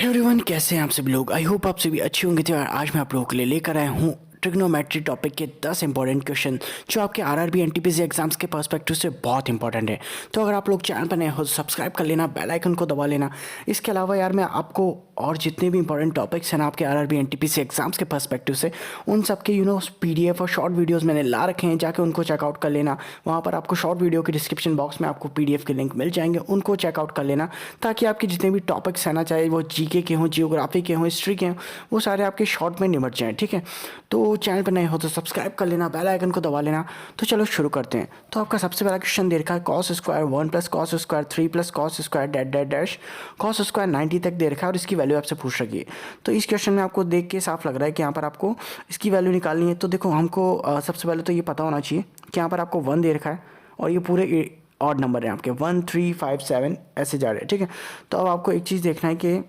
Hey everyone, कैसे हैं आप सभी लोग। आई होप आप सभी अच्छे होंगे। तो यार आज मैं आप लोगों के लिए लेकर आया हूँ ट्रिग्नोमेट्री टॉपिक के 10 इंपॉर्टेंट क्वेश्चन जो आपके आरआरबी एनटीपीसी एग्जाम्स के पर्सपेक्टिव से बहुत इंपॉर्टेंट है। तो अगर आप लोग चैनल पर नए हो तो सब्सक्राइब कर लेना, बेल आइकन को दबा लेना। इसके अलावा यार मैं आपको और जितने भी इंपॉर्टेंट टॉपिक्स हैं ना आपके आरआरबी एनटीपीसी एग्जाम्स के पर्सपेक्टिव से, उन सब के पीडीएफ और शॉर्ट वीडियोज़ मैंने ला रखे हैं, जाके उनको चेकआउट कर लेना। वहाँ पर आपको शॉर्ट वीडियो के डिस्क्रिप्शन बॉक्स में आपको पीडीएफ के लिंक मिल जाएंगे, उनको चेकआउट कर लेना, ताकि आपके जितने भी टॉपिक्स हैं ना, चाहे वो जीके के हों, जियोग्राफी के हों, हिस्ट्री के हों, वो सारे आपके शॉर्ट में निपट जाएँ। ठीक है, तो चैनल पर नए हो तो सब्सक्राइब कर लेना, बेल आइकन को दबा लेना। तो चलो शुरू करते हैं। तो आपका सबसे पहला क्वेश्चन दे रखा है cos square 1 plus cos square 3 plus cos square dash dash dash cos square 90 तक दे रखा है और इसकी वैल्यू आपसे पूछ रखी है। तो इस क्वेश्चन में आपको देख के साफ लग रहा है कि यहाँ पर आपको इसकी वैल्यू निकालनी है। तो देखो हमको सबसे पहले तो ये पता होना चाहिए कि यहाँ पर आपको 1 दे रखा है और ये पूरे ऑड नंबर है आपके 1 3 5 7 ऐसे जा रहे हैं। ठीक है, तो अब आपको एक चीज़ देखना है कि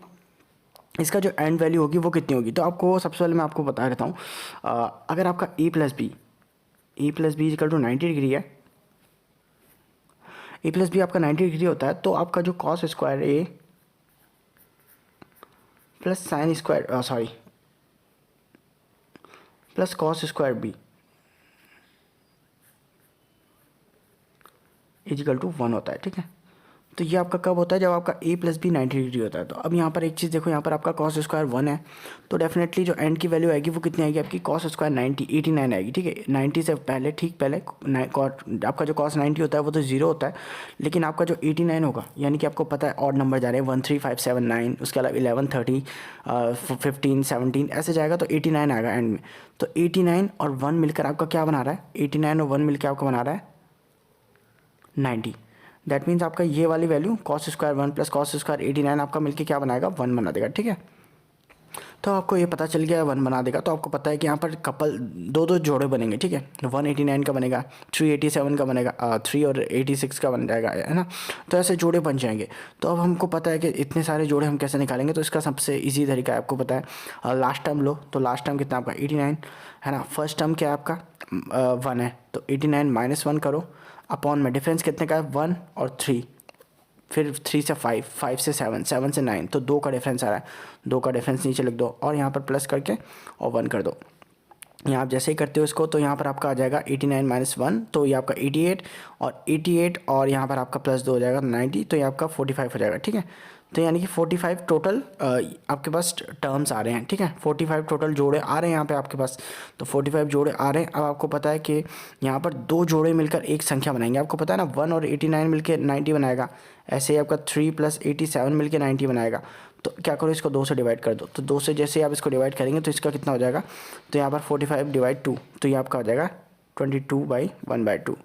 इसका जो एंड वैल्यू होगी वो कितनी होगी। तो आपको सबसे पहले मैं आपको बता देता हूँ, अगर आपका A plus B equal to 90 degree है, ए प्लस बी आपका 90 डिग्री होता है, तो आपका जो cos square A plus sine square plus cos square B is equal to 1 होता है। ठीक है, तो ये आपका कब होता है, जब आपका ए प्लस बी 90 डिग्री होता है। तो अब यहाँ पर एक चीज़ देखो, यहाँ पर आपका कॉस स्क्वायर 1 है, तो डेफिनेटली जो एंड की वैल्यू आएगी वो कितनी आएगी आपकी, कॉस स्क्वायर 89 आएगी। ठीक है, 90 से पहले आपका जो कॉस 90 होता है वो तो 0 होता है, लेकिन आपका जो 89 होगा, यानी कि आपको पता है ऑड नंबर जा रहे हैं 1 3 5 7 9, उसके अलावा 11 30 15 17 ऐसे जाएगा, तो 89 आएगा एंड में। तो 89 और 1 मिलकर आपका क्या बना रहा है, 89 और 1 मिलकर आपका बना रहा है 90। दैट मीन्स आपका ये वाली value cos square 1 plus cos square 89 आपका मिलके क्या बनाएगा, 1 बना देगा। ठीक है, तो आपको ये पता चल गया 1 बना देगा। तो आपको पता है कि यहाँ पर कपल दो जोड़े बनेंगे। ठीक है, 189 का बनेगा, 387 का बनेगा, 3 और 86 का बन जाएगा, है ना। तो ऐसे जोड़े बन जाएंगे। तो अब हमको पता है कि इतने सारे जोड़े हम कैसे निकालेंगे। तो इसका सबसे ईजी तरीका है, आपको पता है, लास्ट टर्म लो। तो लास्ट टर्म कितना आपका 89 है ना, फर्स्ट टर्म क्या है आपका 1 है, तो 89 माइनस 1 करो, अपॉन में डिफरेंस कितने का है 1 और 3, फिर 3 से 5, 5 से 7, 7 से 9, तो 2 का डिफरेंस आ रहा है, 2 का डिफरेंस नीचे लिख दो और यहाँ पर प्लस करके और 1 कर दो। यहाँ आप जैसे ही करते हो इसको, तो यहाँ पर आपका आ जाएगा 89 माइनस 1, तो ये आपका 88 और यहाँ पर आपका प्लस 2 हो जाएगा 90, तो ये आपका 45 हो जाएगा। ठीक है, तो यानी कि 45 टोटल आपके पास टर्म्स आ रहे हैं। ठीक है, 45 टोटल जोड़े आ रहे हैं यहाँ पे आपके पास, तो 45 जोड़े आ रहे हैं। अब आपको पता है कि यहाँ पर 2 जोड़े मिलकर एक संख्या बनाएंगे। आपको पता है ना, 1 और 89 मिलकर 90 बनाएगा, ऐसे ही आपका 3 प्लस 87 मिलकर 90 बनाएगा। तो क्या करो, इसको 2 से डिवाइड कर दो। तो 2 से जैसे ही आप इसको डिवाइड करेंगे तो इसका कितना हो जाएगा, तो यहाँ पर 45 डिवाइड 2, तो ये आपका हो जाएगा 22/1/2।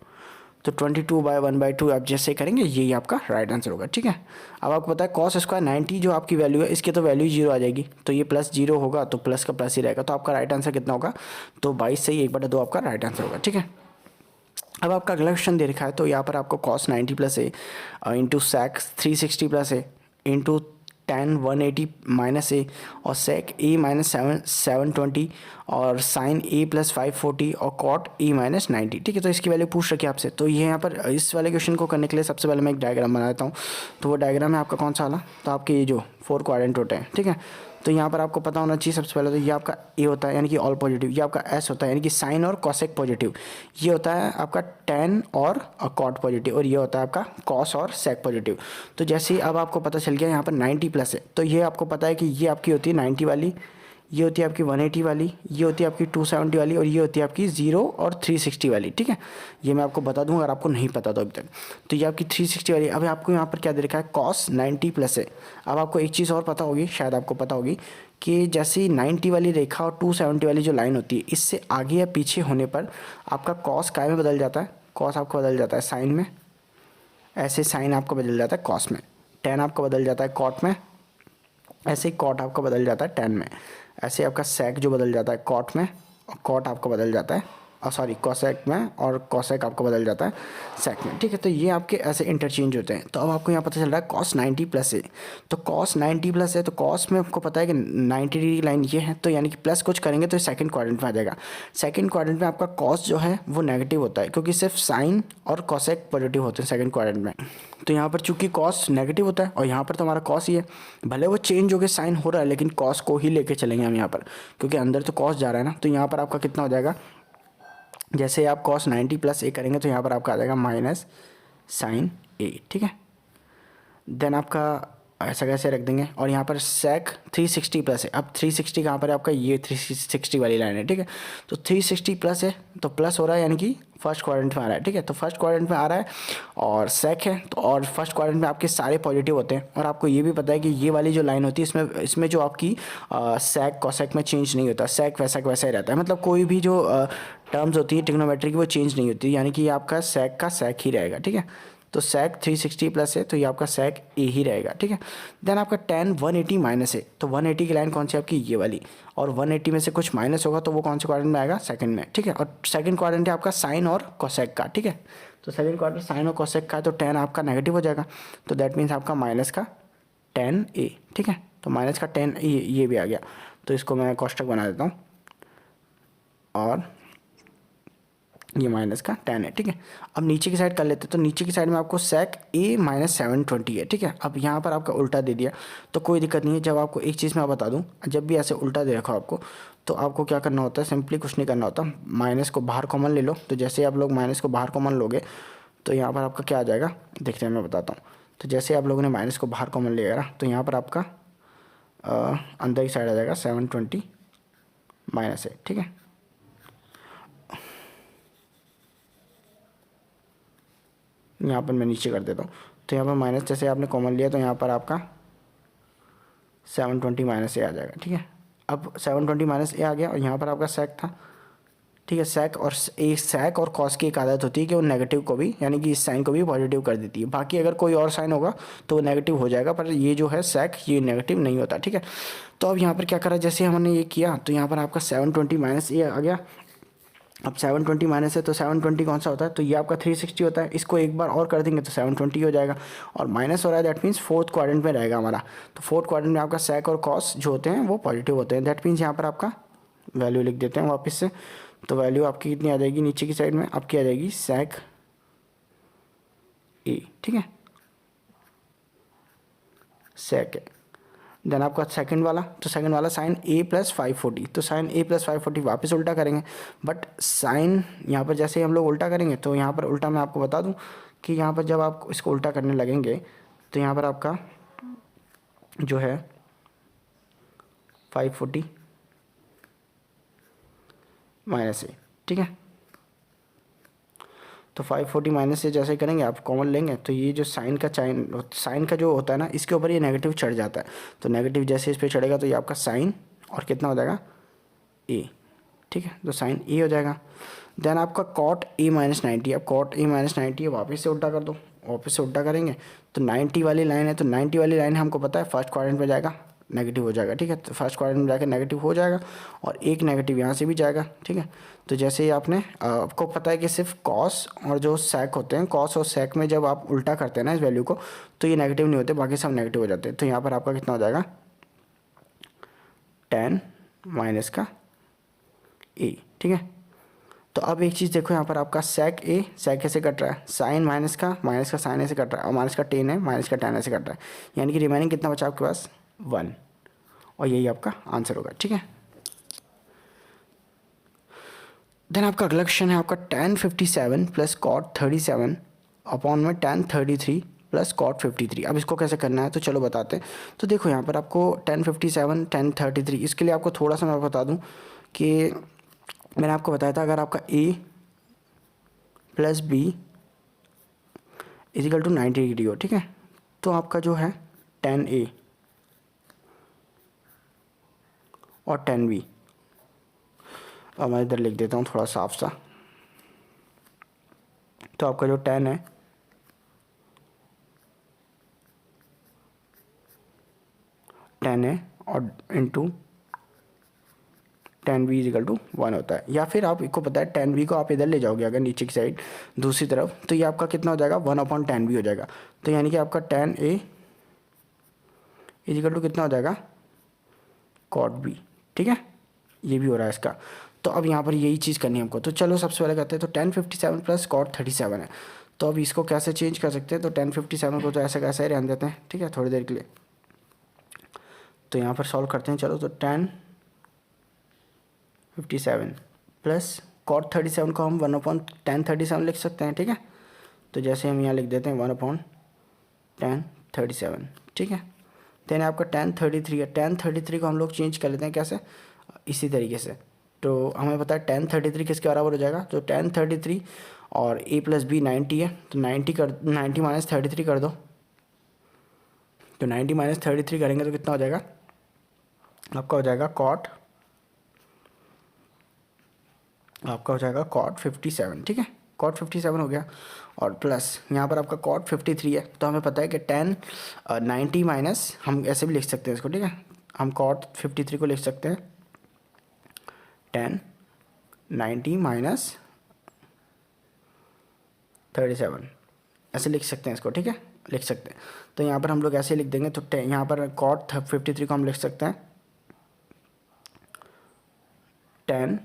तो 22/1/2 आप जैसे करेंगे यही आपका राइट आंसर होगा। ठीक है, अब आपको पता है कॉस स्क्वायर 90 जो आपकी वैल्यू है, इसके तो वैल्यू 0 आ जाएगी, तो ये प्लस 0 होगा, तो प्लस का प्लस ही रहेगा। तो आपका राइट आंसर कितना होगा, तो 22 से ही 1/2 आपका राइट आंसर होगा। ठीक है, अब आपका अगला क्वेश्चन दे रखा है, तो यहाँ पर आपको कॉस 90 प्लस ए इंटू सेक 360 प्लस ए इंटू tan 180 माइनस ए और सेक ए माइनस 720 और साइन ए प्लस 540 और कॉट ए माइनस 90। ठीक है, तो इसकी वैल्यू पूछ रखी है आपसे। तो ये यहाँ पर इस वाले क्वेश्चन को करने के लिए सबसे पहले मैं एक डायग्राम बना देता हूँ। तो वो डायग्राम है आपका कौन सा वाला, तो आपके ये जो 4 क्वाड्रेंट होते हैं। ठीक है, तो यहाँ पर आपको पता होना चाहिए सबसे पहले, तो ये आपका ए होता है यानी कि ऑल पॉजिटिव, ये आपका एस होता है यानी कि साइन और कॉसेक पॉजिटिव, ये होता है आपका टेन और कॉट पॉजिटिव, और ये होता है आपका कॉस और सेक पॉजिटिव। तो जैसे ही अब आपको पता चल गया यहाँ पर 90 प्लस है, तो ये आपको पता है कि ये आपकी होती है 90 वाली, ये होती है आपकी 180 वाली, ये होती है आपकी 270 वाली, और ये होती है आपकी 0 और 360 वाली। ठीक है, ये मैं आपको बता दूं अगर आपको नहीं पता तो अभी तक। तो ये आपकी 360 वाली। अब आपको यहाँ पर क्या दे रखा है, कॉस 90 प्लस है। अब आपको एक चीज़ और पता होगी, शायद आपको पता होगी कि जैसे ही 90 वाली रेखा और 270 वाली जो लाइन होती है, इससे आगे या पीछे होने पर आपका कॉस काय में बदल जाता है, कॉस आपका बदल जाता है साइन में, ऐसे साइन आपका बदल जाता है कॉस में, टेन आपका बदल जाता है कॉट में, ऐसे ही कॉट आपका बदल जाता है टेन में, ऐसे आपका सेक जो बदल जाता है कॉट में, और कॉट आपका बदल जाता है सॉरी कॉसेक में, और कॉसेक आपका बदल जाता है सेक में, ठीक है। तो ये आपके ऐसे इंटरचेंज होते हैं। तो अब आपको यहाँ पता चल रहा है कॉस 90 प्लस है, तो कॉस 90 प्लस है, तो कॉस में आपको पता है कि 90 डिग्री लाइन ये है, तो यानी कि प्लस कुछ करेंगे तो सेकंड क्वाड्रेंट में आ जाएगा। सेकंड क्वाड्रेंट में आपका कॉस जो है वो नेगेटिव होता है, क्योंकि सिर्फ साइन और कॉसेक पॉजिटिव होते हैं सेकंड क्वाड्रेंट में। तो यहाँ पर चूंकि कॉस नेगेटिव होता है और यहाँ पर तो हमारा कॉस ही है, भले वो चेंज हो गया साइन हो रहा है, लेकिन कॉस को ही लेके चलेंगे हम यहाँ पर, क्योंकि अंदर तो कॉस जा रहा है ना। तो यहाँ पर आपका कितना हो जाएगा, जैसे आप कॉस 90 प्लस ए करेंगे तो यहाँ पर आपका आ जाएगा माइनस साइन ए, ठीक है। देन आपका ऐसा कैसे रख देंगे, और यहाँ पर सेक 360 प्लस है। अब 360 कहाँ पर है आपका, ये 360 वाली लाइन है, ठीक है। तो 360 प्लस है तो प्लस हो रहा है, यानी कि फर्स्ट क्वाड्रेंट में आ रहा है, ठीक है। तो फर्स्ट क्वाड्रेंट में आ रहा है और सेक है, तो और फर्स्ट क्वाड्रेंट में आपके सारे पॉजिटिव होते हैं। और आपको ये भी पता है कि ये वाली जो लाइन होती है इसमें इसमें जो आपकी सेक कॉसेक में चेंज नहीं होता, सेक वैसा ही रहता है। मतलब कोई भी जो टर्म्स होती है ट्रिग्नोमेट्री की वो चेंज नहीं होती, यानी कि ये आपका सेक का सेक ही रहेगा, ठीक है। तो सेक 360 प्लस है तो ये आपका सेक ए ही रहेगा, ठीक है। देन आपका टेन 180 माइनस है, तो 180 की लाइन कौन सी आपकी, ये वाली, और 180 में से कुछ माइनस होगा तो वो कौन से क्वाड्रेंट में आएगा, सेकंड में, ठीक है। और सेकंड क्वाड्रेंट है आपका साइन और कोसेक का, ठीक है। तो सेकंड क्वाड्रेंट साइन और कोसेक का है, तो टेन आपका नेगेटिव हो जाएगा, तो दैट मीन्स आपका माइनस का टेन ए, ठीक है। तो माइनस का टेन ये भी आ गया, तो इसको मैं कोष्टक बना देता हूँ, और ये माइनस का टेन है, ठीक है। अब नीचे की साइड कर लेते हैं, तो नीचे की साइड में आपको सेक ए माइनस 720 है, ठीक है। अब यहाँ पर आपका उल्टा दे दिया तो कोई दिक्कत नहीं है। जब आपको एक चीज़ मैं बता दूँ, जब भी ऐसे उल्टा दे रखा आपको, तो आपको क्या करना होता है, सिंपली कुछ नहीं करना होता, माइनस को बाहर कॉमन ले लो। तो जैसे आप लोग माइनस को बाहर कॉमन लोगे तो यहाँ पर आपका क्या आ जाएगा, देखते हैं मैं बताता हूँ। तो जैसे आप लोगों ने माइनस को बाहर कॉमन लिया ना, तो यहाँ पर आपका अंदर की साइड आ जाएगा 720 माइनस है, ठीक है। यहाँ पर मैं नीचे कर देता हूँ, तो यहाँ पर माइनस जैसे आपने कॉमन लिया तो यहाँ पर आपका 720 माइनस ए आ जाएगा, ठीक है। अब 720 माइनस ए आ गया, और यहाँ पर आपका सेक था, ठीक है। सेक और कॉस की एक आदत होती है कि वो नेगेटिव को भी, यानी कि इस साइन को भी पॉजिटिव कर देती है। बाकी अगर कोई और साइन होगा तो वो नेगेटिव हो जाएगा, पर ये जो है सेक ये नेगेटिव नहीं होता, ठीक है। तो अब यहाँ पर क्या करा, जैसे हमने ये किया तो यहाँ पर आपका 720 माइनस ए आ गया। अब 720 माइनस है तो 720 कौन सा होता है, तो ये आपका 360 होता है। इसको एक बार और कर देंगे तो 720 हो जाएगा, और माइनस हो रहा है, दैट मीन्स फोर्थ क्वाड्रेंट में रहेगा हमारा। तो फोर्थ क्वाड्रेंट में आपका सेक और कॉस जो होते हैं वो पॉजिटिव होते हैं, दैट मीन्स यहाँ पर आपका वैल्यू लिख देते हैं वापस से। तो वैल्यू आपकी कितनी आ जाएगी, नीचे की साइड में आपकी आ जाएगी सेक ए, ठीक है, सेक है। देन आपका सेकंड वाला, तो सेकंड वाला साइन ए प्लस 540, तो साइन ए प्लस 540 वापस उल्टा करेंगे। बट साइन यहाँ पर जैसे हम लोग उल्टा करेंगे, तो यहाँ पर उल्टा मैं आपको बता दूँ कि यहाँ पर जब आप इसको उल्टा करने लगेंगे तो यहाँ पर आपका जो है 540 माइनस ए, ठीक है। तो 540 माइनस से जैसे करेंगे आप कॉमन लेंगे, तो ये जो साइन का जो होता है ना, इसके ऊपर ये नेगेटिव चढ़ जाता है। तो नेगेटिव जैसे इस पर चढ़ेगा तो ये आपका साइन और कितना हो जाएगा ए, ठीक है। तो साइन ए हो जाएगा। देन आपका कॉट ए माइनस 90, अब कॉट ए माइनस 90 है, वापस से उल्टा कर दो, वापस से उल्टा करेंगे तो 90 वाली लाइन है, तो 90 वाली लाइन हमको पता है फर्स्ट क्वाड्रेंट में जाएगा, नेगेटिव हो जाएगा, ठीक है। तो फर्स्ट क्वाड्रेंट में जाकर नेगेटिव हो जाएगा, और एक नेगेटिव यहाँ से भी जाएगा, ठीक है। तो जैसे ही आपने आपको पता है कि सिर्फ कॉस और जो सेक होते हैं, कॉस और सेक में जब आप उल्टा करते हैं ना इस वैल्यू को, तो ये नेगेटिव नहीं होते, बाकी सब नेगेटिव हो जाते हैं। तो यहाँ पर आपका कितना हो जाएगा, टेन माइनस का ए, ठीक है। तो अब एक चीज़ देखो, यहाँ पर आपका सेक ए से कट रहा है, साइन माइनस का साइन ए से कट रहा है, और माइनस का टेन है माइनस का टेन ए से कट रहा है, यानी कि रिमेनिंग कितना बचा आपके पास 1, और यही आपका आंसर होगा, ठीक है। देन आपका अगला क्वेश्चन है आपका tan 57 प्लस कॉट 37 अपॉन में tan 33 प्लस कॉट 53। अब इसको कैसे करना है तो चलो बताते हैं। तो देखो यहाँ पर आपको tan 57 tan 33, इसके लिए आपको थोड़ा सा मैं बता दूँ कि मैंने आपको बताया था अगर आपका a plus B is equal to 90 degree हो, ठीक है, तो आपका जो है tan a और tan b, अब मैं इधर लिख देता हूँ थोड़ा साफ सा। तो आपका जो tan है और into tan v is equal to 1 होता है। या फिर आपको पता है tan v को आप इधर ले जाओगे अगर नीचे की साइड दूसरी तरफ, तो ये आपका कितना हो जाएगा 1/tan v हो जाएगा। तो यानी कि आपका tan a इजिकल टू कितना हो जाएगा cot b, ठीक है, ये भी हो रहा है इसका। तो अब यहाँ पर यही चीज़ करनी है हमको। तो चलो सबसे पहले करते हैं। तो tan 57 प्लस cot 37 है, तो अब इसको कैसे चेंज कर सकते हैं। तो tan 57 को तो ऐसा कैसा ही रहने देते हैं, ठीक है, थोड़ी देर के लिए। तो यहाँ पर सॉल्व करते हैं। चलो तो tan 57 प्लस cot 37 को हम 1/tan 37 लिख सकते हैं, ठीक है। तो जैसे हम यहाँ लिख देते हैं 1/tan 37, ठीक है। देन आपका tan 33 है। tan 33 को हम लोग चेंज कर लेते हैं कैसे, इसी तरीके से। तो हमें पता है tan 33 किसके बराबर हो जाएगा। तो tan 33 और a प्लस बी 90 है, तो 90 माइनस 33 कर दो। तो 90 माइनस 33 करेंगे तो कितना हो जाएगा आपका, हो जाएगा cot 57, ठीक है, cot 57 हो गया। और प्लस यहाँ पर आपका cot 53 है, तो हमें पता है कि tan 90 माइनस, हम ऐसे भी लिख सकते हैं इसको, ठीक है, हम cot 53 को लिख सकते हैं tan 90 माइनस 37, ऐसे लिख सकते हैं इसको, ठीक है, लिख सकते हैं। तो यहाँ पर हम लोग ऐसे लिख देंगे। तो यहाँ पर cot 53 को हम लिख सकते हैं tan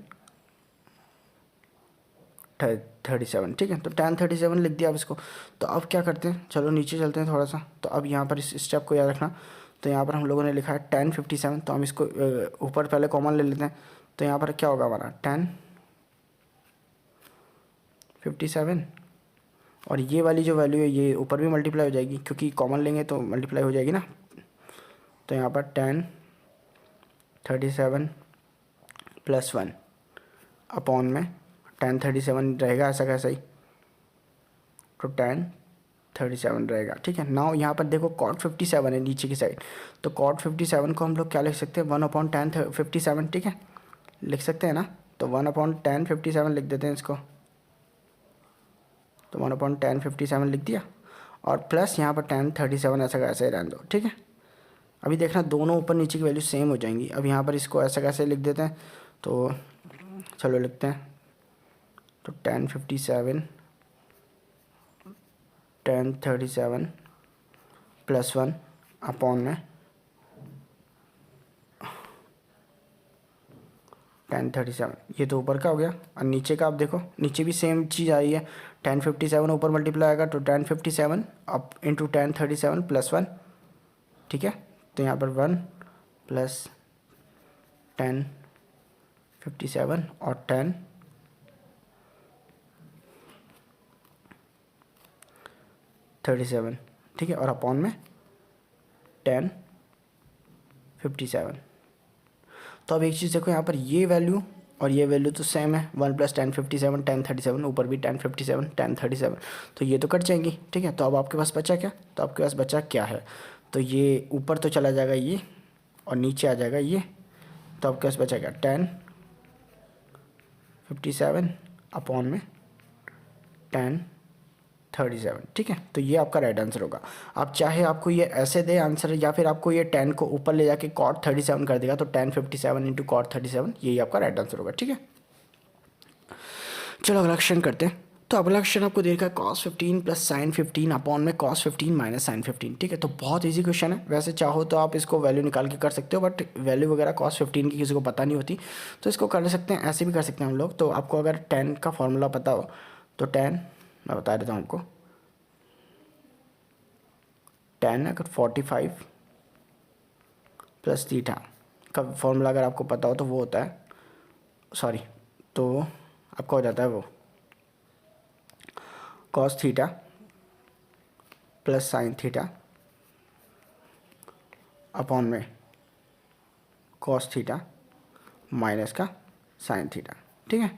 37, ठीक है। तो tan 37 लिख दिया अब इसको। तो अब क्या करते हैं, चलो नीचे चलते हैं थोड़ा सा। तो अब यहाँ पर इस स्टेप को याद रखना। तो यहाँ पर हम लोगों ने लिखा है tan 57, तो हम इसको ऊपर पहले कॉमन ले लेते हैं। तो यहाँ पर क्या होगा हमारा tan 57, और ये वाली जो वैल्यू है ये ऊपर भी मल्टीप्लाई हो जाएगी, क्योंकि कॉमन लेंगे तो मल्टीप्लाई हो जाएगी ना। तो यहाँ पर tan 37 प्लस 1 अपॉन में tan 37 रहेगा ऐसा कैसा ही, तो tan 37 रहेगा, ठीक है। नाउ यहाँ पर देखो cot 57 है नीचे की साइड, तो cot 57 को हम लोग क्या लिख सकते हैं 1/tan 57, ठीक है, लिख सकते हैं ना। तो 1/tan 57 लिख देते हैं इसको। तो 1/tan 57 लिख दिया, और प्लस यहाँ पर tan 37 ऐसा कैसे रहने दो, ठीक है। अभी देखना दोनों ऊपर नीचे की वैल्यू सेम हो जाएंगी। अब यहाँ पर इसको ऐसा कैसे लिख देते हैं। तो चलो लिखते हैं। तो tan 57 tan 37 प्लस 1 अपॉन में tan 37, ये तो ऊपर का हो गया। और नीचे का आप देखो, नीचे भी सेम चीज़ आई है। tan 57 ऊपर मल्टीप्लाई आएगा, तो tan 57 up into tan 37 plus 1, ठीक है। तो यहाँ पर 1 प्लस tan 57 और tan 37, ठीक है, और अपॉन में tan 57। तो अब एक चीज़ देखो, यहाँ पर ये वैल्यू और ये वैल्यू तो सेम है, 1 प्लस tan 57 tan 37, ऊपर भी tan 57 tan 37, तो ये तो कट जाएंगी, ठीक है। तो अब आपके पास बचा क्या, तो आपके पास बचा क्या है, तो ये ऊपर तो चला जाएगा ये, और नीचे आ जाएगा ये। तो आपके पास बचा क्या tan 57 अपॉन में tan 37, ठीक है। तो ये आपका राइट आंसर होगा। आप चाहे आपको ये ऐसे दे आंसर, या फिर आपको ये 10 को ऊपर ले जाके cot 37 कर देगा, तो tan 57 इंटू cot 37, यही आपका राइट आंसर होगा, ठीक है। चलो अगला क्वेश्चन करते हैं। तो अगला क्वेश्चन आपको देखा cos 15 प्लस sin 15 अपॉन में cos 15 माइनस sin 15, ठीक है। तो बहुत ईजी क्वेश्चन है। वैसे चाहो तो आप इसको वैल्यू निकाल के कर सकते हो, बट वैल्यू वगैरह cos 15 की किसी को पता नहीं होती, तो इसको कर सकते हैं, ऐसे भी कर सकते हैं हम लोग। तो आपको अगर tan का फॉर्मूला पता हो तो tan, मैं बता देता हूँ आपको, tan अगर 45 प्लस थीटा का फॉर्मूला अगर आपको पता हो तो वो होता है, सॉरी, तो आपका हो जाता है वो cos theta plus sin theta upon में cos थीटा माइनस का sin थीटा, ठीक है।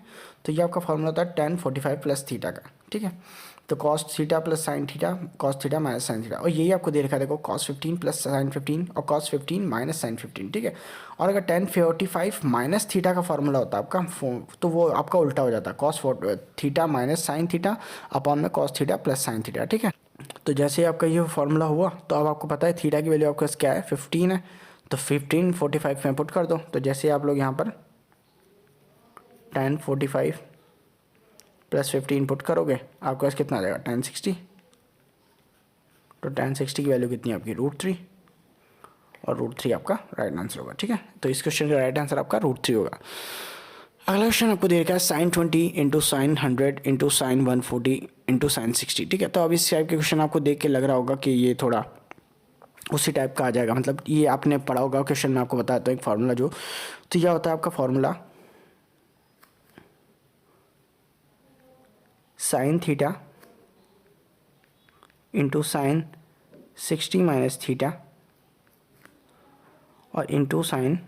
तो ये आपका फॉर्मूला होता है tan 45 प्लस थीटा का, ठीक है। तो cos theta plus sin theta, cos theta minus sin theta, और यही आपको दे रखा है, देखो cos 15 प्लस sin 15 और cos 15 माइनस sin 15, ठीक है। और अगर tan 45 माइनस थीटा का फॉर्मूला होता है आपका, तो वो आपका उल्टा हो जाता है, cos theta minus sin theta upon में cos theta plus sin theta, ठीक है। तो जैसे ही आपका ये फॉर्मूला हुआ, तो अब आपको पता है थीटा की वैल्यू आपके पास क्या है, 15 है। तो 15 45 में पुट कर दो। तो जैसे आप लोग यहाँ पर 1045 प्लस 50 इनपुट करोगे आपके पास कितना आ जाएगा 1060। तो 1060 की वैल्यू कितनी है आपकी √3 और √3 आपका राइट आंसर होगा। ठीक है, तो इस क्वेश्चन का राइट आंसर आपका √3 होगा। अगला क्वेश्चन आपको दे रखा है sin 20 into sine 100 into sine 140 into sine 60। ठीक है, तो अब इस टाइप के क्वेश्चन आपको देख के लग रहा होगा कि ये थोड़ा उसी टाइप का आ जाएगा, मतलब ये आपने पढ़ा होगा क्वेश्चन में। आपको बताता हूँ एक फार्मूला जो, तो यह होता है आपका formula sign theta into sine 60 minus theta और इंटू साइन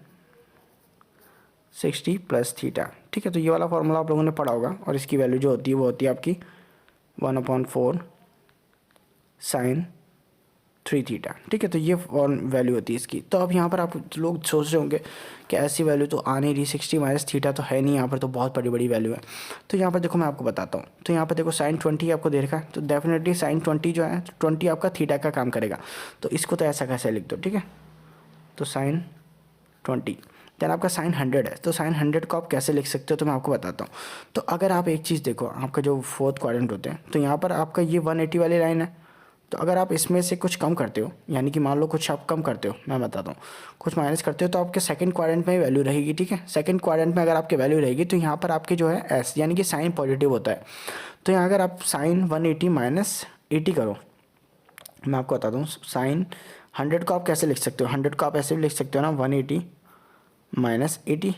60 प्लस थीटा। ठीक है, तो ये वाला फार्मूला आप लोगों ने पढ़ा होगा और इसकी वैल्यू जो होती है वो होती है आपकी 1/4 साइन 3 थीटा। ठीक है, तो ये वैल्यू होती है इसकी। तो अब यहाँ पर आप लोग सोच रहे होंगे कि ऐसी वैल्यू तो आ नहीं रही, 60 माइनस थीटा तो है नहीं यहाँ पर, तो बहुत बड़ी बड़ी वैल्यू है। तो यहाँ पर देखो मैं आपको बताता हूँ, तो यहाँ पर देखो साइन 20 आपको दे रखा है, तो डेफिनेटली साइन 20 जो है 20 आपका थीटा का काम करेगा। तो इसको तो ऐसा कैसे लिख दो। ठीक है, तो साइन 20 देन आपका साइन 100 है, तो साइन 100 को आप कैसे लिख सकते हो तो मैं आपको बताता हूँ। तो अगर आप एक चीज़ देखो, आपका जो फोर्थ क्वाड्रेंट होते हैं, तो यहाँ पर आपका ये 180 वाली लाइन है, तो अगर आप इसमें से कुछ कम करते हो, यानी कि मान लो कुछ आप कम करते हो, मैं बताता हूँ, कुछ माइनस करते हो, तो आपके सेकंड क्वाड्रेंट में वैल्यू रहेगी। ठीक है, सेकंड क्वाड्रेंट में अगर आपकी वैल्यू रहेगी तो यहाँ पर आपके जो है एस यानी कि साइन पॉजिटिव होता है। तो यहाँ अगर आप साइन 180 माइनस 80 करो, मैं आपको बताता हूँ साइन 100 को आप कैसे लिख सकते हो, 100 को आप ऐसे भी लिख सकते हो ना 180 माइनस 80।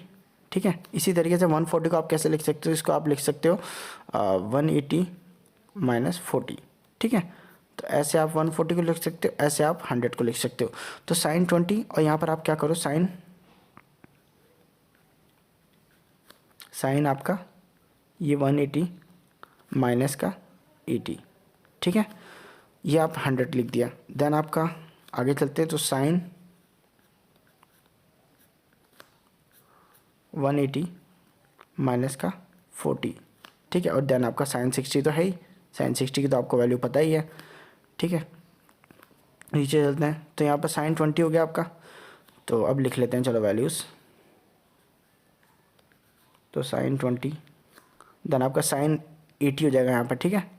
ठीक है, इसी तरीके से 140 को आप कैसे लिख सकते हो, इसको आप लिख सकते हो 180 माइनस 40। ठीक है, तो ऐसे आप 140 को लिख सकते हो, ऐसे आप 100 को लिख सकते हो। तो साइन 20 और यहाँ पर आप क्या करो, साइन आपका ये 180 माइनस का 80। ठीक है, ये आप 100 लिख दिया। देन आपका आगे चलते हैं, तो साइन 180 माइनस का 40। ठीक है, और देन आपका साइन 60 तो है ही, साइन 60 की तो आपको वैल्यू पता ही है। ठीक है, नीचे चलते हैं, तो यहाँ पर साइन 20 हो गया आपका, तो अब लिख लेते हैं चलो वैल्यूज़। तो साइन 20 देन आपका साइन 80 हो जाएगा यहाँ पर। ठीक है,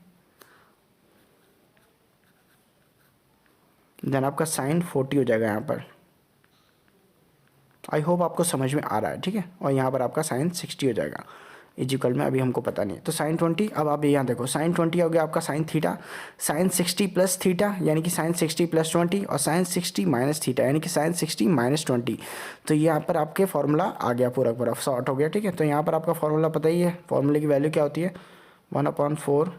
देन आपका साइन 40 हो जाएगा यहाँ पर। आई होप आपको समझ में आ रहा है। ठीक है, और यहाँ पर आपका साइन 60 हो जाएगा इजिकल में, अभी हमको पता नहीं है। तो साइन 20, अब आप यहाँ देखो साइन 20 हो गया आपका sine theta, sine 60 plus theta यानी कि साइन 60 प्लस 20 और साइन 60 माइनस थीटा यानी कि साइन 60 माइनस 20। तो यहाँ पर आपके फार्मूला आ गया, पूरा पूरा शॉर्ट हो गया। ठीक है, तो यहाँ पर आपका फार्मूला पता ही है, फार्मूले की वैल्यू क्या होती है 1/4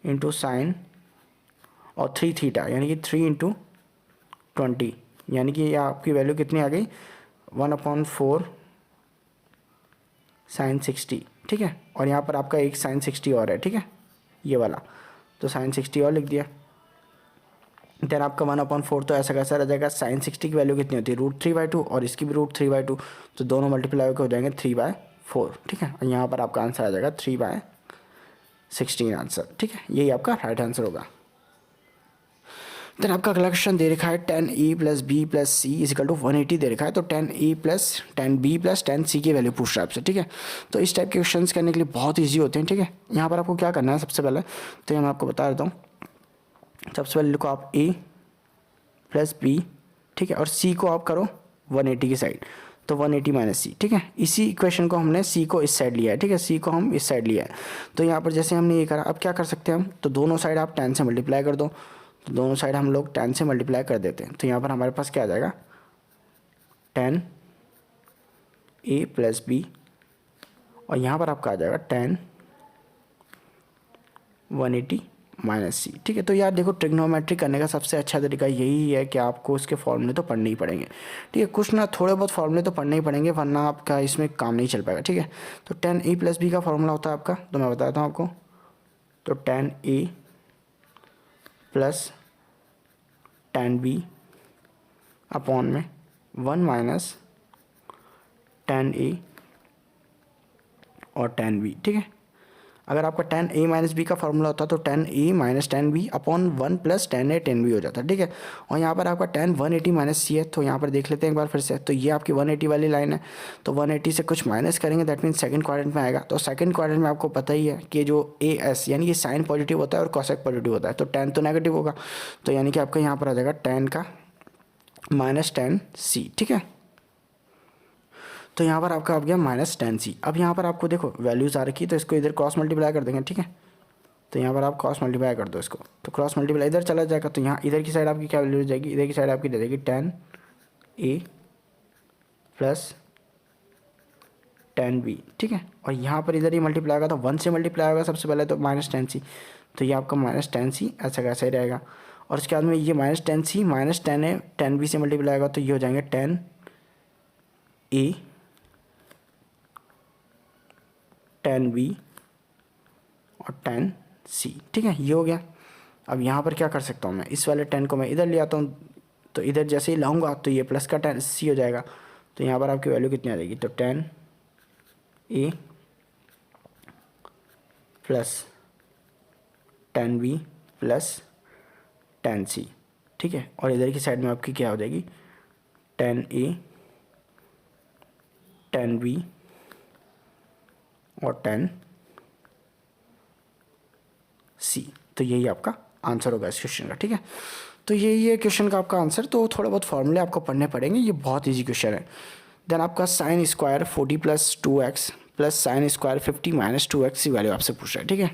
इंटू साइन और 3 थीटा यानी कि 3 इंटू 20, यानी कि आपकी वैल्यू कितनी आ गई 1/4 साइन 60। ठीक है, और यहाँ पर आपका एक साइन 60 और है। ठीक है, ये वाला, तो साइन 60 और लिख दिया। देन आपका 1/4 तो ऐसा कैसा रह जाएगा, साइन 60 की वैल्यू कितनी होती है √3/2 और इसकी भी √3/2, तो दोनों मल्टीप्लाई होकर हो जाएंगे 3/4। ठीक है, और यहाँ पर आपका आंसर आ जाएगा 3/16 आंसर। ठीक है, यही आपका राइट आंसर होगा। देन आपका अगला क्वेश्चन दे रखा है 10a plus B plus C is equal to 180 दे रखा है, तो 10a plus 10b plus 10c की वैल्यू पूछ रहा है आपसे। ठीक है, तो इस टाइप के क्वेश्चन करने के लिए बहुत ईजी होते हैं। ठीक है, यहाँ पर आपको क्या करना है सबसे पहले, तो मैं आपको बता देता हूँ। सबसे पहले लिखो आप a प्लस बी, ठीक है, और c को आप करो 180 की साइड, तो 180 माइनस सी। ठीक है, इसी इक्वेशन को हमने c को इस साइड लिया है। ठीक है, c को हम इस साइड लिया है, तो यहाँ पर जैसे हमने ये करा, अब क्या कर सकते हैं हम, तो दोनों साइड आप 10 से मल्टीप्लाई कर दो, तो दोनों साइड हम लोग 10 से मल्टीप्लाई कर देते हैं। तो यहाँ पर हमारे पास क्या आ जाएगा 10a प्लस बी और यहाँ पर आपका आ जाएगा 10 180 माइनस सी। ठीक है, तो यार देखो ट्रिग्नोमेट्री करने का सबसे अच्छा तरीका यही है कि आपको उसके फॉर्मूले तो पढ़ने ही पड़ेंगे। ठीक है, कुछ ना थोड़े बहुत फॉर्मूले तो पढ़ने ही पड़ेंगे, वरना आपका इसमें काम नहीं चल पाएगा। ठीक है, तो 10a प्लस बी का फॉर्मूला होता है आपका, तो मैं बताता हूँ आपको, तो 10a प्लस 10b अपॉन में 1 माइनस 10a और 10b। ठीक है, अगर आपका tan a माइनस बी का फॉर्मूला होता तो tan a minus tan b upon 1 plus tan a tan b हो जाता, ठीक है। और यहाँ पर आपका tan 180 माइनस सी है, तो यहाँ पर देख लेते हैं एक बार फिर से। तो ये आपकी 180 वाली लाइन है, तो 180 से कुछ माइनस करेंगे, दैट मीन्स सेकंड क्वाड्रेंट में आएगा। तो सेकंड क्वाड्रेंट में आपको पता ही है कि जो ए एस यानी कि साइन पॉजिटिव होता है और कॉसेक पॉजिटिव होता है, तो tan तो नेगेटिव होगा, तो यानी कि आपका यहाँ पर आ जाएगा tan का माइनस tan c, ठीक है। तो यहाँ पर आपका आ गया माइनस tan c। अब यहाँ पर आपको देखो वैल्यूज़ आ रखी है, तो इसको इधर क्रॉस मल्टीप्लाई कर देंगे, ठीक है। तो यहाँ पर आप क्रॉस मल्टीप्लाई कर दो इसको, तो क्रॉस मल्टीप्लाई इधर चला जाएगा, तो यहाँ इधर की साइड आपकी क्या वैल्यू हो जाएगी, इधर की साइड आपकी दे देगी tan a plus tan b, ठीक है। और यहाँ पर इधर ही मल्टीप्लाई होगा, तो 1 से मल्टीप्लाई होगा सबसे पहले, तो माइनस tan c, तो ये आपका माइनस tan c ऐसा कैसा ही रहेगा। और उसके बाद में ये minus tan c minus tan a tan b से मल्टीप्लाई होगा, तो ये हो जाएंगे tan a tan b और tan c, ठीक है, ये हो गया। अब यहाँ पर क्या कर सकता हूँ मैं, इस वाले tan को मैं इधर ले आता हूँ, तो इधर जैसे ही लाऊंगा तो ये प्लस का tan c हो जाएगा। तो यहाँ पर आपकी वैल्यू कितनी आ जाएगी, तो tan a plus tan b plus tan c, ठीक है। और इधर की साइड में आपकी क्या हो जाएगी, tan a tan b और tan c, तो यही आपका आंसर होगा इस क्वेश्चन का, ठीक है। तो यही है क्वेश्चन का आपका आंसर। तो थोड़ा बहुत फॉर्मूले आपको पढ़ने पड़ेंगे, ये बहुत इजी क्वेश्चन है। देन आपका sine square 40 plus 2x plus sine square 50 minus 2x की वैल्यू आपसे पूछ रहा है, ठीक है।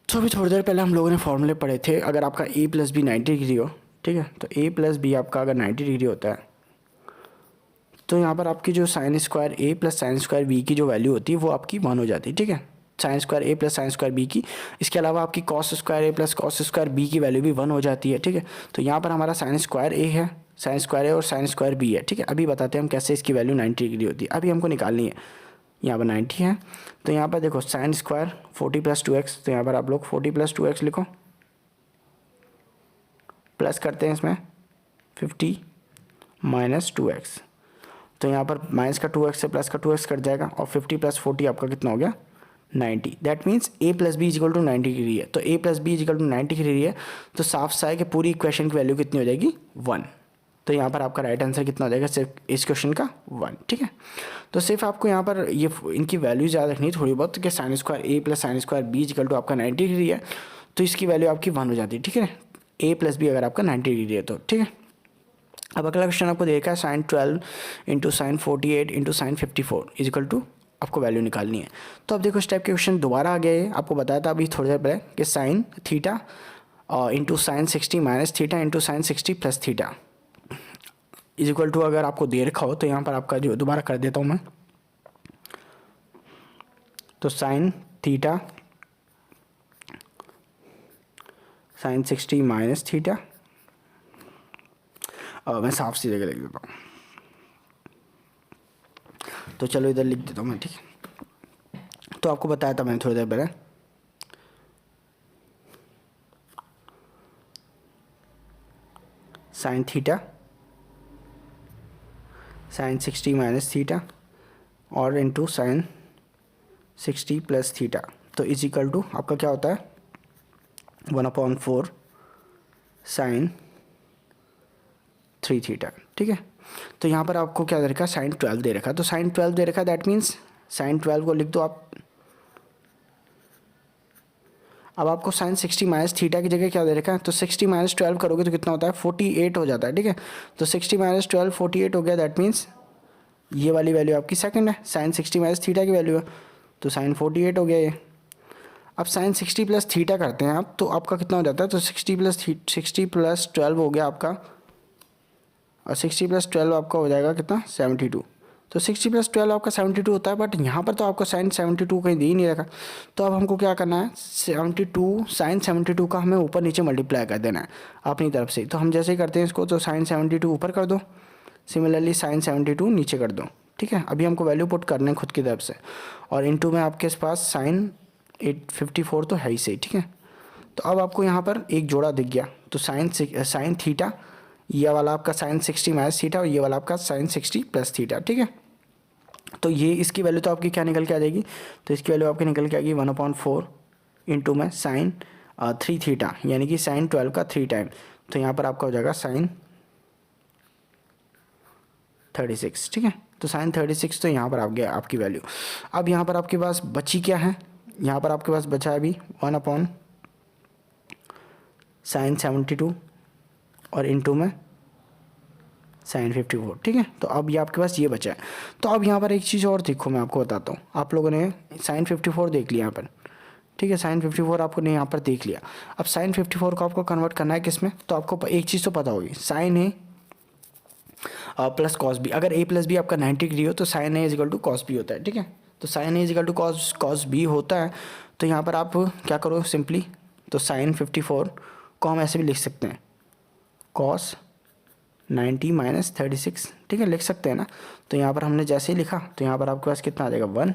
तो अभी थोड़ी देर पहले हम लोगों ने फॉर्मूले पढ़े थे। अगर आपका a प्लस बी 90 डिग्री हो, ठीक है, तो a प्लस बी आपका अगर 90 डिग्री होता है, तो यहाँ पर आपकी जो sign square a plus sine square b की जो वैल्यू होती है वो आपकी 1 हो जाती है, ठीक है। Sign square a plus sine square b की, इसके अलावा आपकी cos square a plus cos square b की वैल्यू भी 1 हो जाती है, ठीक है। तो यहाँ पर हमारा साइन स्क्वायर a है, साइन स्क्वायर a और साइन स्क्वायर b है, ठीक है। अभी बताते हैं हम कैसे इसकी वैल्यू 90 डिग्री होती है, अभी हमको निकालनी है। यहाँ पर 90 है, तो यहाँ पर देखो साइन स्क्वायर 40 प्लस 2x, तो यहाँ पर आप लोग 40 प्लस 2x लिखो, प्लस करते हैं इसमें 50 माइनस 2x, तो यहाँ पर माइनस का 2x से प्लस का 2x कट जाएगा, और 50 प्लस 40 आपका कितना हो गया 90। That means a plus B is equal to 90 degree है। तो a plus B is equal to 90 degree है, तो साफ सा है कि पूरी इक्वेशन की वैल्यू कितनी हो जाएगी 1। तो यहाँ पर आपका राइट आंसर कितना हो जाएगा सिर्फ इस क्वेश्चन का 1, ठीक है। तो सिर्फ आपको यहाँ पर ये इनकी वैल्यू याद रखनी थोड़ी बहुत, कि sine square a plus sine square b is equal to आपका 90 डिग्री है, तो इसकी वैल्यू आपकी 1 हो जाती है, ठीक है। a प्लस बी अगर आपका 90 डिग्री है तो, ठीक है। अब अगला क्वेश्चन आपको देखा है sine 12 into sine 48 into sine 54 is equal to आपको वैल्यू निकालनी है। तो अब देखो इस टाइप के क्वेश्चन दोबारा आ गए। आपको बताया था अभी थोड़ी देर पहले कि sine theta into sine 60 minus theta into sine 60 plus theta is equal to अगर आपको दे रखा हो, तो यहाँ पर आपका जो दोबारा कर देता हूँ मैं, तो sign theta sine 60 minus theta, मैं साफ सीधे लिख देता हूँ, तो चलो इधर लिख देता हूँ मैं, ठीक है। तो आपको बताया था मैंने थोड़ी देर पहले sign theta sine 60 minus theta और इंटू साइन 60 प्लस थीटा, तो इज इक्वल टू आपका क्या होता है 1/4 साइन 3 थीटा, ठीक है। तो यहाँ पर आपको क्या दे रखा है, साइन 12 दे रखा है, तो साइन 12 दे रखा है, दैट मीन्स साइन 12 को लिख दो आप। अब आपको साइन 60 माइनस थीटा की जगह क्या दे रखा है, तो 60 माइनस 12 करोगे तो कितना होता है 48 हो जाता है, ठीक है। तो 60 माइनस 12 48 हो गया, दैट मीन्स ये वाली वैल्यू आपकी सेकंड है, साइन 60 माइनस थीटा की वैल्यू है, तो साइन 48 हो गया ये। अब साइन 60 प्लस थीटा करते हैं आप, तो आपका कितना हो जाता है, तो 60 प्लस 12 हो गया आपका, और 60 प्लस 12 आपका हो जाएगा कितना 72। तो 60 प्लस 12 आपका 72 होता है, बट यहाँ पर तो आपको साइन 72 कहीं दे ही नहीं रखा। तो अब हमको क्या करना है, 72 साइन 72 का हमें ऊपर नीचे मल्टीप्लाई कर देना है अपनी तरफ से। तो हम जैसे ही करते हैं इसको, तो साइन 72 ऊपर कर दो, सिमिलरली साइन 72 नीचे कर दो, ठीक है। अभी हमको वैल्यू पुट करने खुद की तरफ से, और इनटू में आपके पास साइन 854 तो है ही सही, ठीक है। तो अब आपको यहाँ पर एक जोड़ा दिख गया, तो साइन थीटा, ये वाला आपका साइन 60 माइनस थीटा और ये वाला आपका साइन 60 प्लस थीटा, ठीक है। तो ये इसकी वैल्यू तो आपकी क्या निकल के आ जाएगी, तो इसकी वैल्यू आपकी निकल के आएगी 1/4 इंटू में साइन 3 थीटा, यानी कि साइन 12 का 3 टाइम। तो यहाँ पर आपका हो जाएगा साइन 36, ठीक है। तो साइन 36 तो यहाँ पर आ गया आपकी वैल्यू। अब यहाँ पर आपके पास बची क्या है, यहाँ पर आपके पास बचा है अभी 1/sin 72 और इंटू में साइन 54, ठीक है। तो अब ये आपके पास ये बचा है। तो अब यहाँ पर एक चीज़ और देखो, मैं आपको बताता हूँ। आप लोगों ने साइन 54 देख लिया यहाँ पर, ठीक है। साइन 54 आपको ने यहाँ पर देख लिया। अब साइन 54 को आपको कन्वर्ट करना है किस में, तो आपको एक चीज़ तो पता होगी, sine A plus cos B. अगर ए प्लस बी आपका 90 डिग्री हो तो sine A is equal to cos B होता है, ठीक है। तो sine A is equal to cos B होता है। तो यहाँ पर आप क्या करो सिंपली, तो साइन 54 को हम ऐसे भी लिख सकते हैं, कॉस 90 माइनस 36, ठीक है, लिख सकते हैं ना। तो यहाँ पर हमने जैसे ही लिखा तो यहाँ पर आपके पास कितना आ जाएगा 1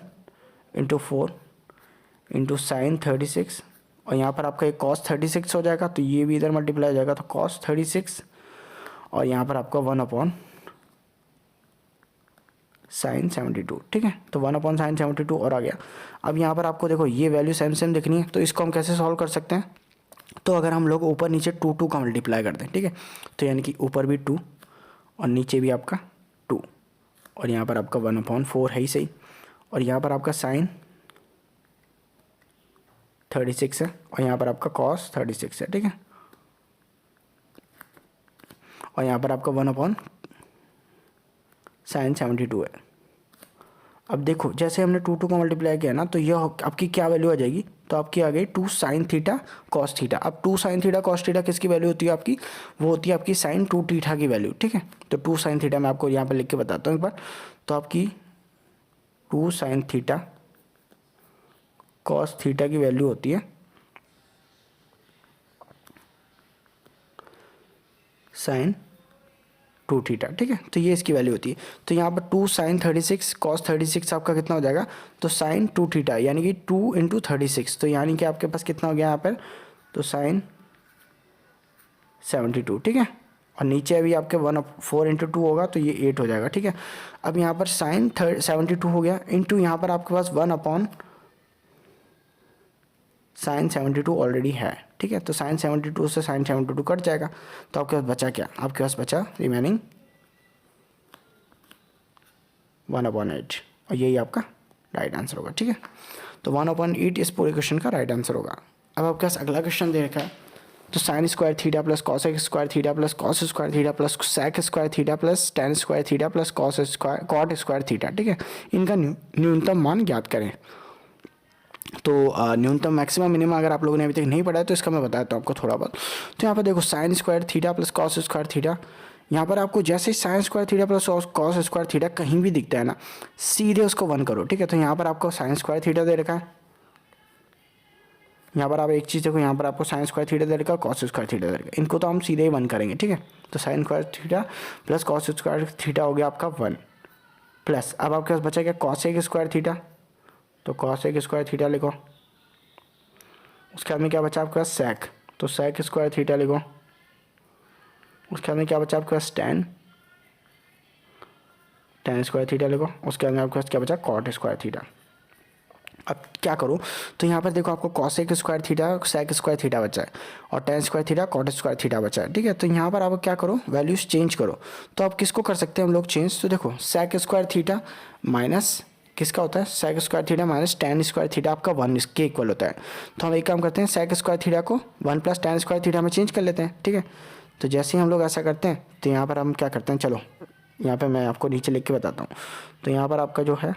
इंटू 4 इंटू साइन 36, और यहाँ पर आपका एक कॉस 36 हो जाएगा, तो ये भी इधर मल्टीप्लाई हो जाएगा, तो कॉस 36, और यहाँ पर आपका 1/sin 72, ठीक है। तो 1/sin 72 और आ गया। अब यहाँ पर आपको देखो ये वैल्यू सेम सेम दिखनी है, तो इसको हम कैसे सॉल्व कर सकते हैं, तो अगर हम लोग ऊपर नीचे 2 का मल्टीप्लाई कर दें, ठीक है, तो यानी कि ऊपर भी 2 और नीचे भी आपका 2, और यहाँ पर आपका 1/4 है ही सही, और यहाँ पर आपका साइन 36 है, और यहाँ पर आपका कॉस 36 है, ठीक है, और यहाँ पर आपका 1/sin 72 है। अब देखो जैसे हमने 2 का मल्टीप्लाई किया ना, तो यह आपकी क्या वैल्यू आ जाएगी, तो आपकी आ गई 2 sin थीटा कॉस थीटा। अब 2 sin थीटा कॉस थीटा किसकी वैल्यू होती है आपकी, वो होती है आपकी sin 2 थीटा की वैल्यू, ठीक है। तो 2 sin थीटा मैं आपको यहाँ पर लिख के बताता हूँ एक बार। तो आपकी 2 sin थीटा कॉस थीटा की वैल्यू होती है sin 2 थीटा, ठीक है। तो ये इसकी वैल्यू होती है। तो यहाँ पर 2 sin 36 कॉस 36 आपका कितना हो जाएगा, तो sin 2 थीटा यानी कि 2 इंटू 36, तो यानी कि आपके पास कितना हो गया यहाँ पर, तो sin 72, ठीक है। और नीचे अभी आपके 1/4 इंटू 2 होगा, तो ये 8 हो जाएगा, ठीक है। अब यहाँ पर sin 72 हो गया इंटू यहाँ पर आपके पास 1/sin 72 ऑलरेडी है, ठीक है। तो sin 72 से sin 72 कट जाएगा, तो आपके पास बचा क्या, आपके पास बचा रिमेनिंग 1/8, और यही आपका राइट आंसर होगा, ठीक है। तो 1/8 इस पूरे क्वेश्चन का राइट आंसर होगा। अब आपके पास अगला क्वेश्चन दे रखा है, तो sine square theta plus cosec square theta plus cos square theta plus sec square theta plus tan square theta plus cos square cot square theta, ठीक है, इनका न्यूनतम मान ज्ञात करें। तो न्यूनतम मैक्सिमम मिनिमम अगर आप लोगों ने अभी तक नहीं पढ़ा है तो इसका मैं बताता हूँ आपको थोड़ा बहुत। तो यहाँ पर देखो sine square theta plus cos square theta, यहाँ पर आपको जैसे ही sine square theta plus cos square theta कहीं भी दिखता है ना, सीधे उसको 1 करो, ठीक है। तो यहाँ पर आपको साइन स्क्वायर थीटा दे रखा है, यहाँ पर आप एक चीज़ देखो, यहाँ पर आपको साइन स्क्वायर थीटा दे रखा है, कॉस स्क्वायर थीटा दे रखा है, इनको तो हम सीधे ही 1 करेंगे, ठीक है। तो sine square theta plus cos square theta हो गया आपका 1 प्लस, अब आपके पास बचा क्या, कॉसेक स्क्वायर थीटा, तो कॉसेक स्क्वायर थीटा लिखो। उसके बाद में क्या बचा आपके पास सेक, तो सेक स्क्वायर थीटा लिखो। उसके बाद में क्या बचा आपके पास टेन स्क्वायर थीटा लिखो। उसके बाद में आपके पास क्या बचा, कॉट स्क्वायर थीटा। अब क्या करूँ, तो यहाँ पर देखो आपको cosec square theta sec square theta बचा है, और tan square theta cot square theta बचा है, ठीक है। तो यहाँ पर आप क्या करो, वैल्यूज चेंज करो। तो आप किसको कर सकते हैं हम लोग चेंज, तो देखो सेक स्क्वायर थीटा माइनस किसका होता है, sec square theta minus tan square theta आपका 1 इसके इक्वल होता है। तो हम एक काम करते हैं, सेक स्क्वायर थीटा को 1 प्लस टेन स्क्वायर थीटा में चेंज कर लेते हैं, ठीक है। तो जैसे ही हम लोग ऐसा करते हैं, तो यहाँ पर हम क्या करते हैं, चलो यहाँ पर मैं आपको नीचे लिख के बताता हूँ। तो यहाँ पर आपका जो है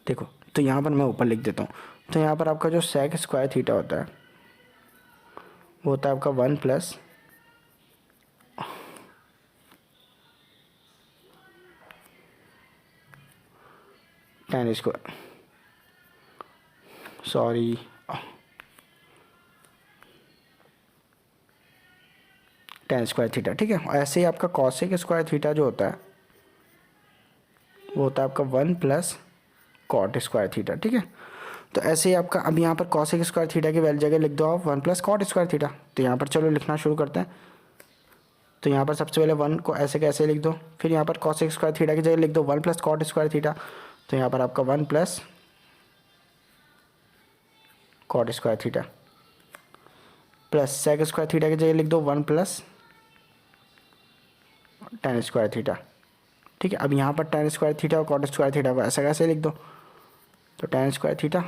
देखो, तो यहाँ पर मैं ऊपर लिख देता हूँ। तो यहाँ पर आपका जो सेक स्क्वायर थीटा होता है वो होता है आपका 1 plus tan square, sorry ten square theta, ठीक है। और ऐसे ही आपका कॉसेक स्क्वायर थीटा जो होता है वो होता है आपका 1 प्लस कॉट स्क्वायर थीटा, ठीक है। तो ऐसे ही आपका अब यहाँ पर कॉसेक स्क्वायर थीटा की वैल्यू जगह लिख दो आप 1 प्लस कॉट स्क्वायर थीटा। तो यहाँ पर चलो लिखना शुरू करते हैं। तो यहाँ पर सबसे पहले 1 को ऐसे कैसे लिख दो, फिर यहाँ पर कॉस स्क्वायर थीटा की जगह लिख दो 1 प्लस कॉट स्क्वायर थीटा। तो यहाँ पर आपका 1 plus cot square theta plus sec square theta की जगह लिख दो 1 प्लस टेन स्क्वायर थीटा। ठीक है, अब यहाँ पर टेन स्क्वायर थीटा और कॉट स्क्वायर थीटा को ऐसा कैसे लिख दो, तो tan square theta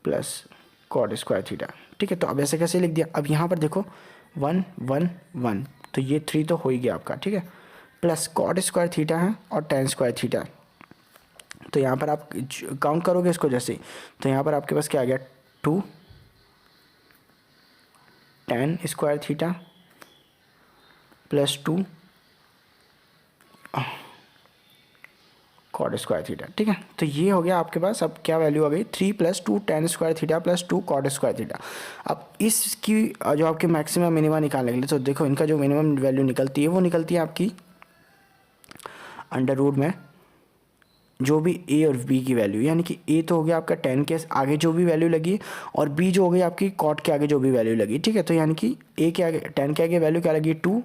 plus cot square theta. ठीक है, तो अब ऐसे कैसे लिख दिया। अब यहाँ पर देखो 1 1 1, तो ये 3 तो हो ही गया आपका। ठीक है, प्लस कॉट स्क्वायर थीटा है और टेन स्क्वायर थीटा। तो यहाँ पर आप काउंट करोगे इसको जैसे, तो यहाँ पर आपके पास क्या आ गया 2 tan square theta plus 2 cot square theta. ठीक है, तो ये हो गया आपके पास। अब क्या वैल्यू आ गई 3 plus 2 tan square theta plus 2 cot square theta. अब इसकी जो आपके मैक्सिमम मिनिमा निकालने के लिए, तो देखो इनका जो मिनिमम वैल्यू निकलती है वो निकलती है आपकी अंडर रूट में जो भी ए और बी की वैल्यू, यानी कि ए तो हो गया आपका 10 के आगे जो भी वैल्यू लगी और बी जो हो गई आपकी कॉट के आगे जो भी वैल्यू लगी। ठीक है, तो यानी कि ए के आगे 10 के आगे वैल्यू क्या लगी 2,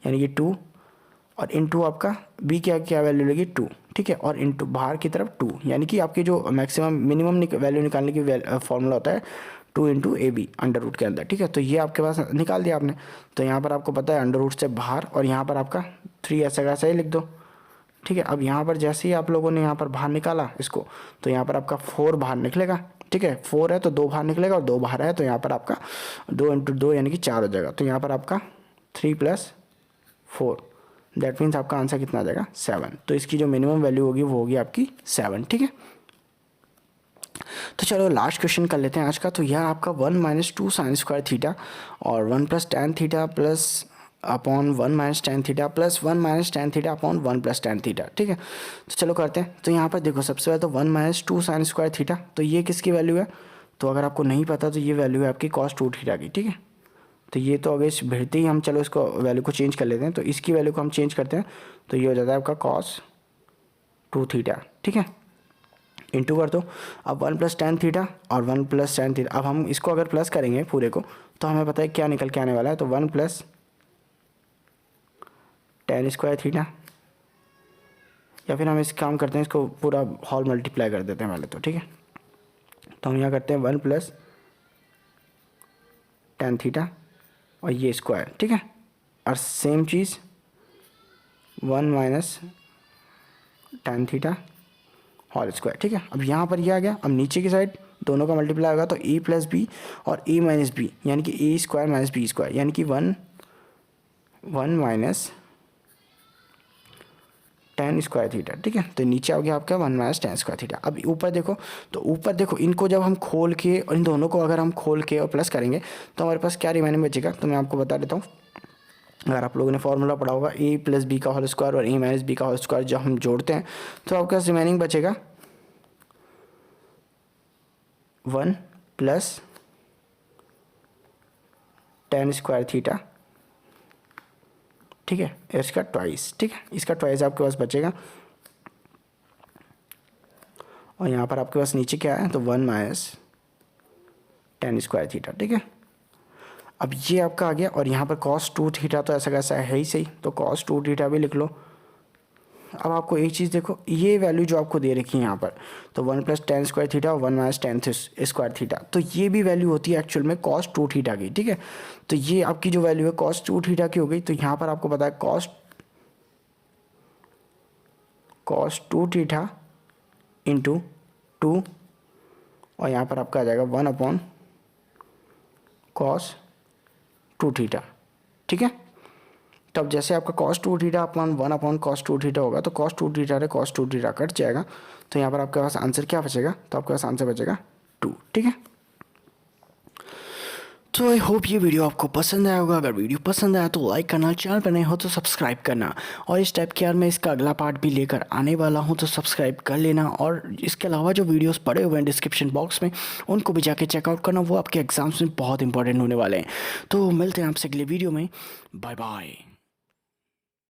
यानी कि 2 और इनटू आपका बी के आगे क्या वैल्यू लगी 2। ठीक है, और इनटू बाहर की तरफ 2, यानी कि आपकी जो मैक्सिमम मिनिमम वैल्यू निकालने की फॉर्मूला होता है 2 into A B under root के अंदर। ठीक है, तो ये आपके पास निकाल दिया आपने। तो यहाँ पर आपको पता है अंडर रूट से बाहर, और यहाँ पर आपका 3 ऐसा कैसा ही लिख दो। ठीक है, अब यहाँ पर जैसे ही आप लोगों ने यहाँ पर बाहर निकाला इसको, तो यहाँ पर आपका 4 बाहर निकलेगा। ठीक है, 4 है तो 2 बाहर निकलेगा, और 2 बाहर है तो यहाँ पर आपका 2 इंटू 2 यानी कि 4 हो जाएगा। तो यहाँ पर आपका 3 प्लस 4, दैट मीन्स आपका आंसर कितना आ जाएगा 7। तो इसकी जो मिनिमम वैल्यू होगी वो होगी आपकी 7। ठीक है, तो चलो लास्ट क्वेश्चन कर लेते हैं आज का। तो यह आपका 1 माइनस 2 साइन स्क्वायर थीटा और 1 plus tan theta plus upon 1 minus tan theta plus 1 minus tan theta upon 1 plus tan theta. ठीक है, तो चलो करते हैं। तो यहाँ पर देखो सबसे पहले तो 1 माइनस 2 साइन स्क्वायर थीटा, तो ये किसकी वैल्यू है, तो अगर आपको नहीं पता तो ये वैल्यू है आपकी कॉस 2 थीटा की। ठीक है, तो ये तो अगर इस भिड़ते ही हम चलो इसको वैल्यू को चेंज कर लेते हैं, तो इसकी वैल्यू को हम चेंज करते हैं तो ये हो जाता है आपका कॉस 2 थीटा। ठीक है, इंटू कर दो। अब 1 प्लस टेन थीटा और 1 प्लस टेन थीटा, अब हम इसको अगर प्लस करेंगे पूरे को तो हमें पता है क्या निकल के आने वाला है, तो 1 प्लस टेन स्क्वायर थीटा, या फिर हम इस काम करते हैं इसको पूरा हॉल मल्टीप्लाई कर देते हैं पहले तो। ठीक है, तो हम यहाँ करते हैं 1 प्लस टेन थीटा और ये स्क्वायर। ठीक है, और सेम चीज़ 1 minus tan theta whole square. ठीक है, अब यहाँ पर ये आ गया। अब नीचे की साइड दोनों का मल्टीप्लाई होगा तो ए प्लस बी और ए माइनस बी, यानी कि ए स्क्वायर माइनस बी स्क्वायर, यानी कि 1 माइनस टेन स्क्वायर थीटा। ठीक है, तो नीचे आ गया आपका 1 माइनस टेन स्क्वायर थीटा। अब ऊपर देखो, तो ऊपर देखो इनको जब हम खोल के और इन दोनों को अगर हम खोल के और प्लस करेंगे तो हमारे पास क्या रिमाइनिंग बचेगा, तो मैं आपको बता देता हूँ। अगर आप लोगों ने फॉर्मूला पढ़ा होगा ए प्लस बी का होल स्क्वायर और ए माइनस बी का होल स्क्वायर जब हम जोड़ते हैं तो आपके पास रिमाइनिंग बचेगा 1 प्लस टेन स्क्वायर थीटा। ठीक है, इसका ट्वाइस। ठीक है, इसका ट्वाइस आपके पास बचेगा, और यहाँ पर आपके पास नीचे क्या है, तो 1 माइनस टेन स्क्वायर थीटा। ठीक है, अब ये आपका आ गया, और यहाँ पर कॉस 2 थीटा तो ऐसा कैसा है ही सही, तो कॉस 2 थीटा भी लिख लो। अब आपको एक चीज़ देखो, ये वैल्यू जो आपको दे रखी है यहाँ पर, तो 1 प्लस टेन स्क्वायर थीटा और 1 माइनस टेन स्क्वायर थीटा, तो ये भी वैल्यू होती है एक्चुअल में कॉस 2 थीटा की। ठीक है, तो ये आपकी जो वैल्यू है कॉस 2 थीटा की हो गई। तो यहाँ पर आपको पता है कॉस 2 थीटा इंटू 2, और यहाँ पर आपका आ जाएगा 1 अपॉन कॉस 2 थीटा। ठीक है, तब जैसे आपका cos 2 theta upon 1 upon cos 2 theta होगा, तो कॉस 2 थीटा से कॉस 2 थीटा कट जाएगा, तो यहाँ पर आपके पास आंसर क्या बचेगा, तो आपके पास आंसर बचेगा 2। ठीक है, तो आई होप ये वीडियो आपको पसंद आया होगा। अगर वीडियो पसंद आया तो लाइक करना, चैनल पर नए हो तो सब्सक्राइब करना, और इस टाइप के यार मैं इसका अगला पार्ट भी लेकर आने वाला हूँ, तो सब्सक्राइब कर लेना। और इसके अलावा जो वीडियोस पड़े हुए हैं डिस्क्रिप्शन बॉक्स में उनको भी जाके चेकआउट करना, वो आपके एग्जाम्स में बहुत इंपॉर्टेंट होने वाले हैं। तो मिलते हैं आपसे अगले वीडियो में, बाय बाय।